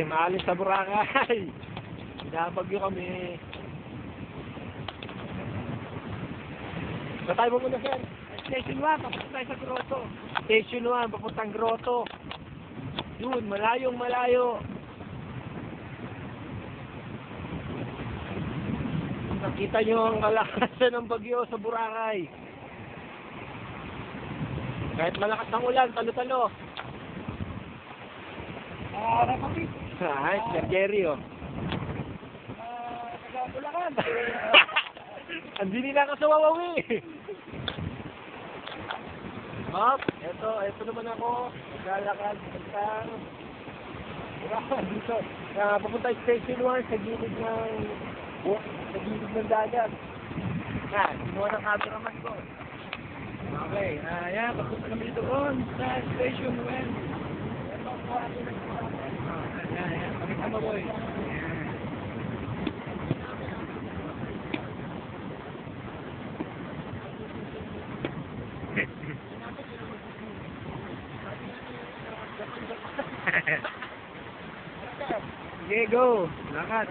maalis sa Boracay. Pinabagyo kami. Saan tayo pumunta, sir? Station 1, papunta tayo sa grotto. Station 1, papuntang grotto. Yun, malayong malayo. Nakita nyo ang kalakasan ng bagyo sa Boracay. Kahit malakas ang ulan, talo-talo. Rapapit. Ay, Sir Jerry, oh. Nagabulakan. Hindi nila ako sa Wawawi. Hop, eto naman ako. Maglalakad sa dito. Papunta Station 1 sa gilid ng dagat. Sinuha ng cameraman ko. Okay, yan, papunta kami doon sa Station 1. Yan, pakita mo, boy. Okay, go. Lakad.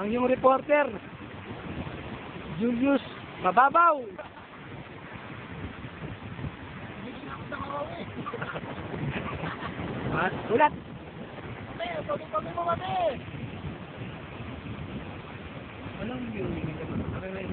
Ang yung reporter, Julius Mababaw. Ulat. Walang viewing. May